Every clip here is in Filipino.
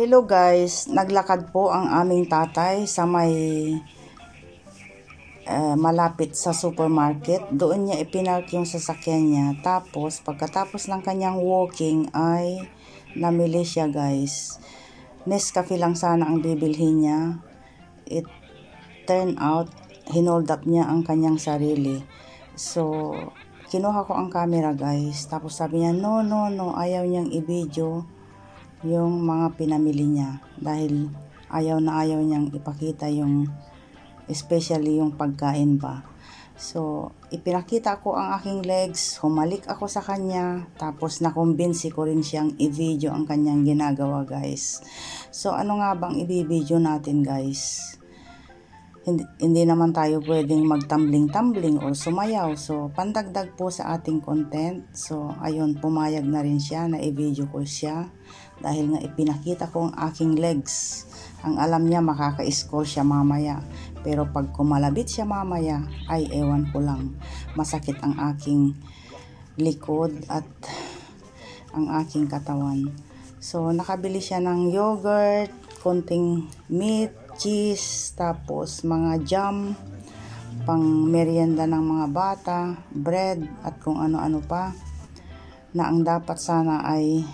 Hello guys, naglakad po ang aming tatay sa may malapit sa supermarket. Doon niya ipinark yung sasakyan niya. Tapos pagkatapos ng kanyang walking ay namili siya guys. Nescafe lang sana ang bibilhin niya. It turned out hinold up niya ang kanyang sarili. So kinuha ko ang camera guys. Tapos sabi niya no, ayaw niyang i-video yung mga pinamili niya dahil ayaw niyang ipakita yung especially yung pagkain ba. So ipinakita ko ang aking legs, humalik ako sa kanya, tapos nakumbinsi ko rin siyang i-video ang kanyang ginagawa guys. So ano nga bang i-video natin guys? Hindi naman tayo pwedeng magtumbling-tumbling or sumayaw. So pandagdag po sa ating content. So ayun, pumayag na rin siya na i-video ko siya dahil nga ipinakita ko ang aking legs. Ang alam niya makaka-score siya mamaya, pero pag kumalabit siya mamaya ay ewan ko lang, masakit ang aking likod at ang aking katawan. So nakabili siya ng yogurt, konting meat, cheese, tapos mga jam pang merienda ng mga bata, bread at kung ano-ano pa, na ang dapat sana ay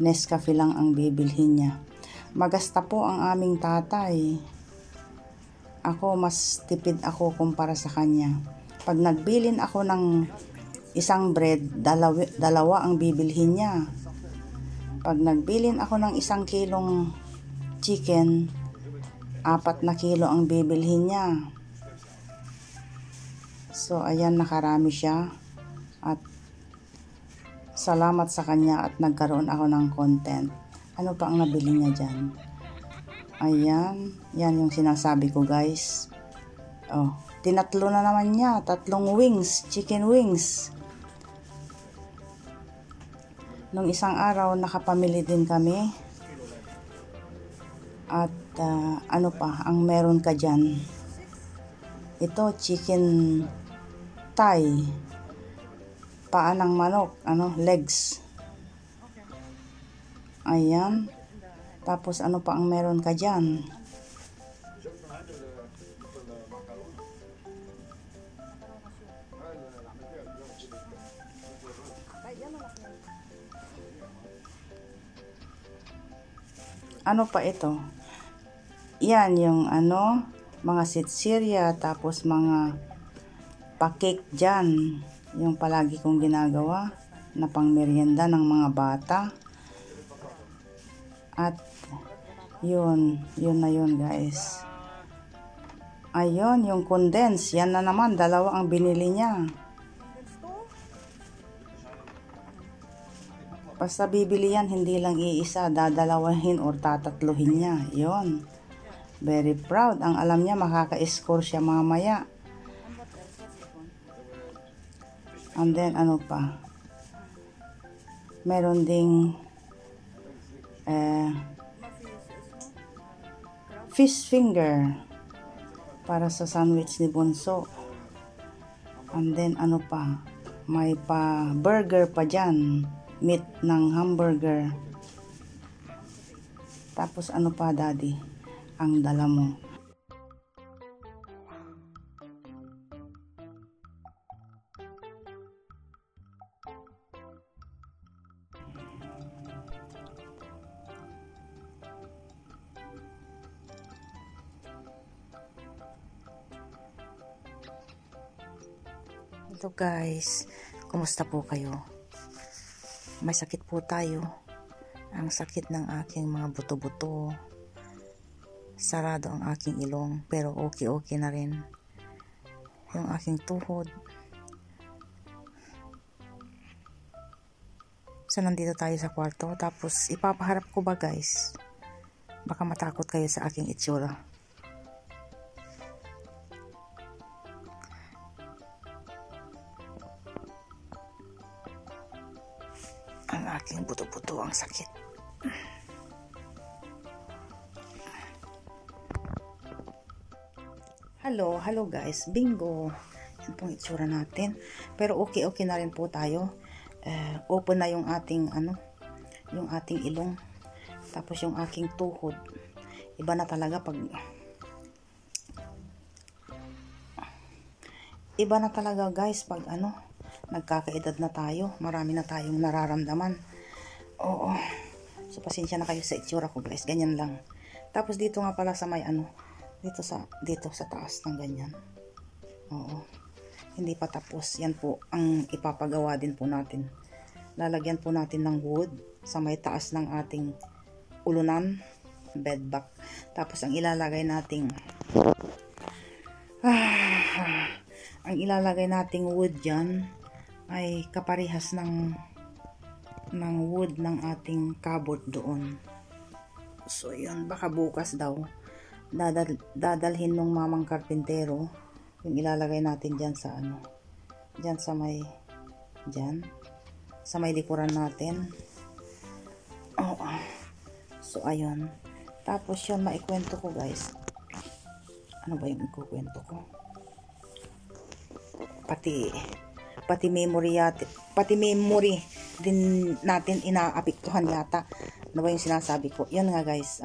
Nescafe lang ang bibilhin niya. Magasta po ang aming tatay. Ako, mas tipid ako kumpara sa kanya. Pag nagbilin ako ng isang bread, dalawa ang bibilhin niya. Pag nagbilin ako ng 1 kilong chicken, 4 na kilo ang bibilhin niya. So ayan, nakarami siya at salamat sa kanya at nagkaroon ako ng content. Ano pa ang nabili niya dyan? Ayan, yan yung sinasabi ko guys. Oh, tinatlo na naman niya, 3 wings, chicken wings. Nung isang araw nakapamili din kami. At ano pa ang meron ka dyan? Ito, chicken thigh, paa ng manok, legs. Ayan. Tapos ano pa ang meron ka dyan? Ano pa ito? Yan yung mga sitsirya, tapos mga pa-cake dyan. Yung palagi kong ginagawa na pang merienda ng mga bata. At yun na yun guys. Ayun, yung condense, yan na naman, 2 ang binili niya. Basta bibili yan, hindi lang iisa, dadalawahin or tatatluhin niya. Yun. Very proud. Ang alam niya, makaka-score siya mamaya. And then, ano pa? Meron ding fish finger para sa sandwich ni Bunso. And then, ano pa? May pa burger pa dyan. Meat ng hamburger. Tapos, ano pa, daddy? Ang dala mo. Hello guys, kumusta po kayo? May sakit po tayo. Ang sakit ng aking mga buto-buto. Sarado ang aking ilong, pero okay na rin. Yung aking tuhod. So nandito tayo sa kwarto, tapos ipapaharap ko ba guys? Baka matakot kayo sa aking itsura. Ang aking buto-buto ang sakit. Hello guys, bingo. Yan pong itsura natin. Pero okay na rin po tayo. Open na yung ating yung ating ilong. Tapos yung aking tuhod, iba na talaga pag guys pag nagkakaedad na tayo. Marami na tayong nararamdaman. Oo. So pasensya na kayo sa itsura ko guys, ganyan lang. Tapos dito nga pala sa may dito sa taas ng ganyan. Oo. Hindi pa tapos. Yan po ang ipapagawa din po natin. Lalagyan po natin ng wood sa may taas ng ating ulunan, bed back. Tapos ang ilalagay nating wood dyan ay kaparehas ng wood ng ating cupboard doon. So yun, baka bukas daw dadalhin ng mamang karpintero yung ilalagay natin dyan sa dyan sa may likuran natin. So ayun, tapos yun maikwento ko guys. Ano ba yung ikukwento ko? Pati memory din natin inaapektuhan yata. Ano ba yung sinasabi ko? Yan nga guys,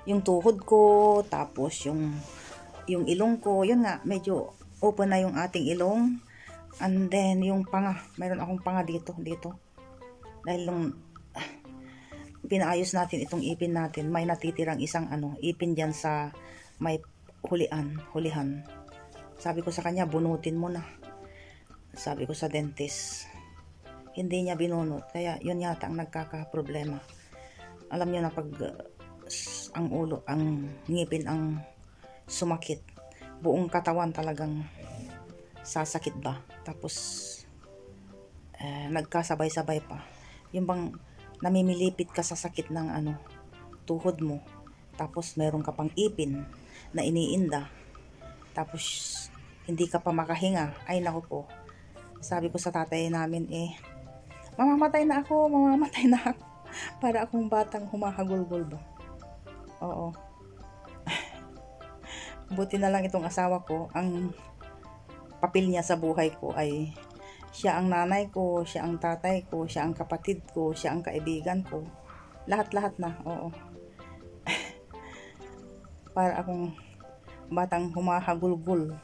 yung tuhod ko, tapos yung ilong ko, yun nga, medyo open na yung ating ilong. And then yung panga, mayroon akong panga dito. Dahil nung pinaayos natin itong ipin natin, may natitirang isang ipin dyan sa may hulihan. Sabi ko sa kanya, bunutin mo na. Sabi ko sa dentist, hindi niya binunot. Kaya yun yata ang nagkaka-problema. Alam niyo na pag ang ngipin ang sumakit, buong katawan talagang sasakit ba. Tapos nagkasabay-sabay pa. Yung bang namimilipit ka sa sakit ng tuhod mo. Tapos meron ka pang ipin na iniinda. Tapos hindi ka pa makahinga. Ay naku po. Sabi ko sa tatay namin mamamatay na ako. Para akong batang humahagulgol ba. Oo. Buti na lang itong asawa ko, ang papel niya sa buhay ko ay siya ang nanay ko, siya ang tatay ko, siya ang kapatid ko, siya ang kaibigan ko. Lahat-lahat na. Oo. Para akong batang humahagulgol.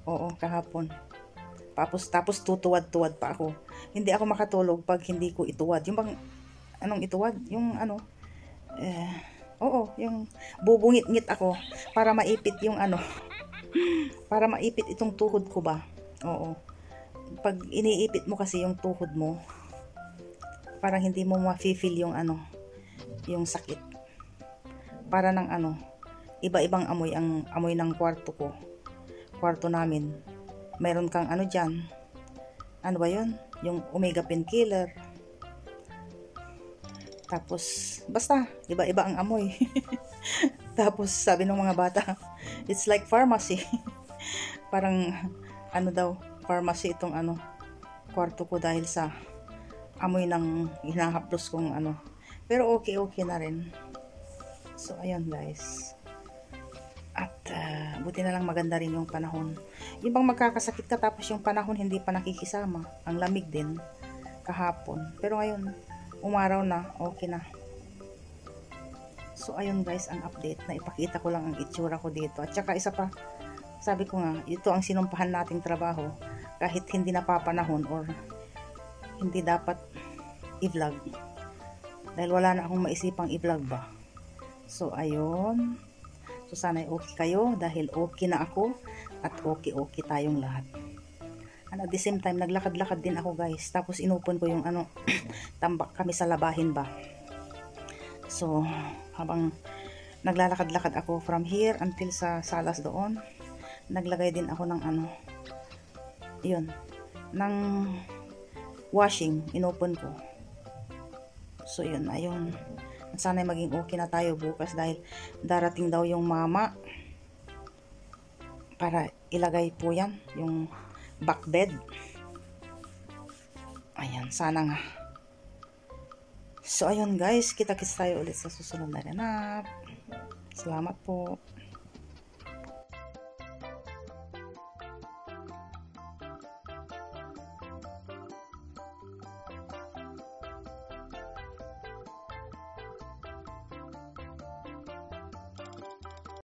Oo, kahapon. Tapos tutuwad-tuwad pa ako. Hindi ako makatulog pag hindi ko ituwad. Yung bang, anong ituwad? Yung yung bubungit-ngit ako para maipit yung para maipit itong tuhod ko ba. Oo. Pag iniipit mo kasi yung tuhod mo, parang hindi mo ma-feel yung yung sakit. Para ng iba-ibang amoy ang amoy ng kwarto namin. Meron kang dyan. Ano ba yun? Yung omega painkiller. Tapos, basta, iba-iba ang amoy. Tapos, sabi ng mga bata, it's like pharmacy. Parang, pharmacy itong kwarto ko dahil sa amoy ng hinahaplos kong Pero okay na rin. So, ayun guys. At, buti na lang maganda rin yung panahon. Yung bang magkakasakit ka tapos yung panahon hindi pa nakikisama. Ang lamig din kahapon. Pero ngayon, umaraw na, okay na. So ayun guys, ang update na ipakita ko lang ang itsura ko dito. At saka isa pa, sabi ko nga, ito ang sinumpahan nating trabaho kahit hindi napapanahon or hindi dapat i-vlog. Dahil wala na akong maisipang i-vlog ba. So ayun. So sana'y okay kayo dahil okay na ako at okay tayong lahat. And at the same time, naglakad-lakad din ako guys. Tapos inupon ko yung tambak kami sa labahin ba. So, habang naglalakad-lakad ako from here until sa salas doon, naglagay din ako ng ng washing, inupon ko. So, yun, ayun. Sana'y maging okay na tayo bukas dahil darating daw yung mama para ilagay po yan, yung back bed. Ayan, sana nga. So, ayun guys, kita-kits tayo ulit sa susunod na ganap. Salamat po.